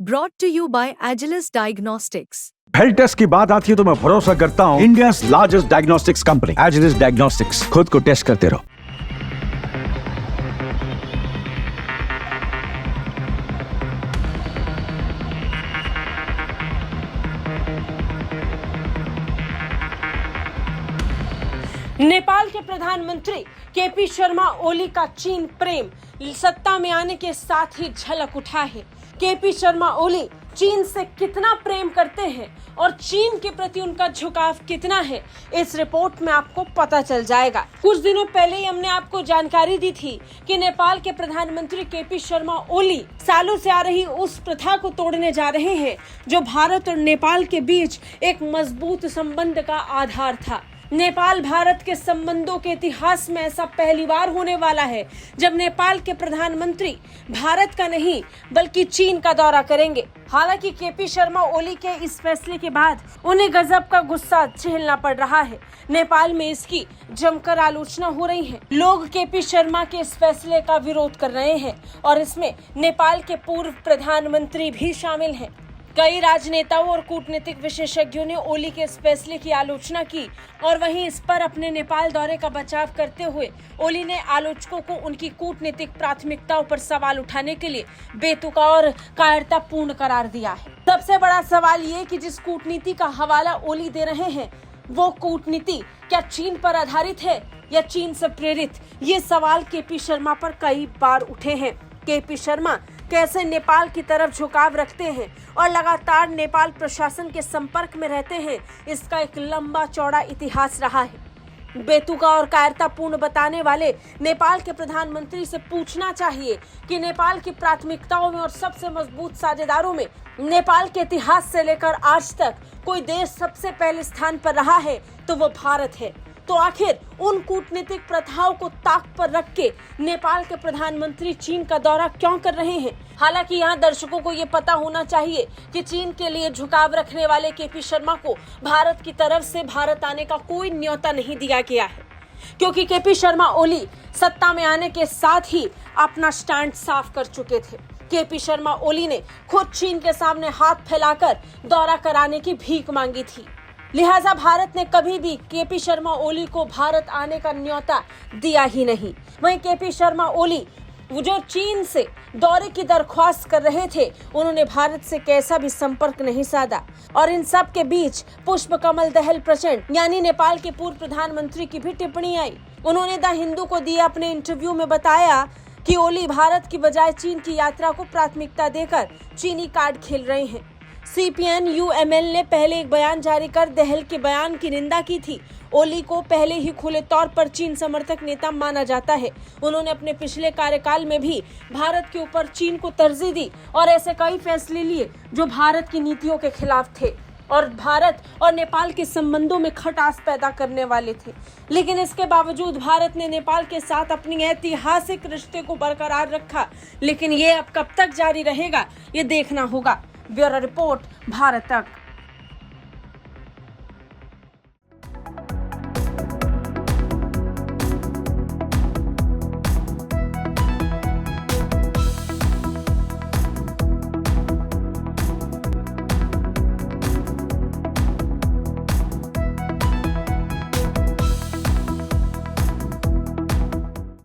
Brought to you by Agilus Diagnostics. Health test की बात आती है तो मैं भरोसा करता हूँ India's largest diagnostics company Agilus Diagnostics. खुद को टेस्ट करते रहो। नेपाल के प्रधानमंत्री केपी शर्मा ओली का चीन प्रेम सत्ता में आने के साथ ही झलक उठा है। केपी शर्मा ओली चीन से कितना प्रेम करते हैं और चीन के प्रति उनका झुकाव कितना है, इस रिपोर्ट में आपको पता चल जाएगा। कुछ दिनों पहले ही हमने आपको जानकारी दी थी कि नेपाल के प्रधानमंत्री केपी शर्मा ओली सालों से आ रही उस प्रथा को तोड़ने जा रहे हैं जो भारत और नेपाल के बीच एक मजबूत संबंध का आधार था। नेपाल भारत के संबंधों के इतिहास में ऐसा पहली बार होने वाला है जब नेपाल के प्रधानमंत्री भारत का नहीं बल्कि चीन का दौरा करेंगे। हालांकि केपी शर्मा ओली के इस फैसले के बाद उन्हें गजब का गुस्सा झेलना पड़ रहा है। नेपाल में इसकी जमकर आलोचना हो रही है। लोग केपी शर्मा के इस फैसले का विरोध कर रहे हैं और इसमें नेपाल के पूर्व प्रधानमंत्री भी शामिल हैं। कई राजनेताओं और कूटनीतिक विशेषज्ञों ने ओली के इस फैसले की आलोचना की और वहीं इस पर अपने नेपाल दौरे का बचाव करते हुए ओली ने आलोचकों को उनकी कूटनीतिक प्राथमिकताओं पर सवाल उठाने के लिए बेतुका और कायरतापूर्ण करार दिया है। सबसे बड़ा सवाल ये कि जिस कूटनीति का हवाला ओली दे रहे हैं वो कूटनीति क्या चीन पर आधारित है या चीन से प्रेरित, ये सवाल केपी शर्मा पर कई बार उठे हैं। केपी शर्मा कैसे नेपाल की तरफ झुकाव रखते हैं और लगातार नेपाल प्रशासन के संपर्क में रहते हैं, इसका एक लंबा चौड़ा इतिहास रहा है। बेतुका और कायरतापूर्ण बताने वाले नेपाल के प्रधानमंत्री से पूछना चाहिए कि नेपाल की प्राथमिकताओं में और सबसे मजबूत साझेदारों में नेपाल के इतिहास से लेकर आज तक कोई देश सबसे पहले स्थान पर रहा है तो वो भारत है। तो आखिर उन कूटनीतिक प्रथाओं को ताक पर रख के नेपाल के प्रधानमंत्री चीन का दौरा क्यों कर रहे हैं? हालांकि यहाँ दर्शकों को ये पता होना चाहिए कि चीन के लिए झुकाव रखने वाले केपी शर्मा को भारत की तरफ से भारत आने का कोई न्योता नहीं दिया गया है, क्योंकि केपी शर्मा ओली सत्ता में आने के साथ ही अपना स्टैंड साफ कर चुके थे। केपी शर्मा ओली ने खुद चीन के सामने हाथ फैलाकर दौरा कराने की भीख मांगी थी, लिहाजा भारत ने कभी भी केपी शर्मा ओली को भारत आने का न्योता दिया ही नहीं। वहीं केपी शर्मा ओली जो चीन से दौरे की दरख्वास्त कर रहे थे, उन्होंने भारत से कैसा भी संपर्क नहीं साधा और इन सब के बीच पुष्प कमल दहल प्रचंड यानी नेपाल के पूर्व प्रधानमंत्री की भी टिप्पणी आई। उन्होंने द हिंदू को दिए अपने इंटरव्यू में बताया कि ओली भारत की बजाय चीन की यात्रा को प्राथमिकता देकर चीनी कार्ड खेल रहे हैं। CPN-UML ने पहले एक बयान जारी कर दहल के बयान की निंदा की थी। ओली को पहले ही खुले तौर पर चीन समर्थक नेता माना जाता है। उन्होंने अपने पिछले कार्यकाल में भी भारत के ऊपर चीन को तरजीह दी और ऐसे कई फैसले लिए जो भारत की नीतियों के खिलाफ थे और भारत और नेपाल के संबंधों में खटास पैदा करने वाले थे। लेकिन इसके बावजूद भारत ने नेपाल के साथ अपनी ऐतिहासिक रिश्ते को बरकरार रखा। लेकिन ये अब कब तक जारी रहेगा, ये देखना होगा। ब्यूरो रिपोर्ट, भारत तक।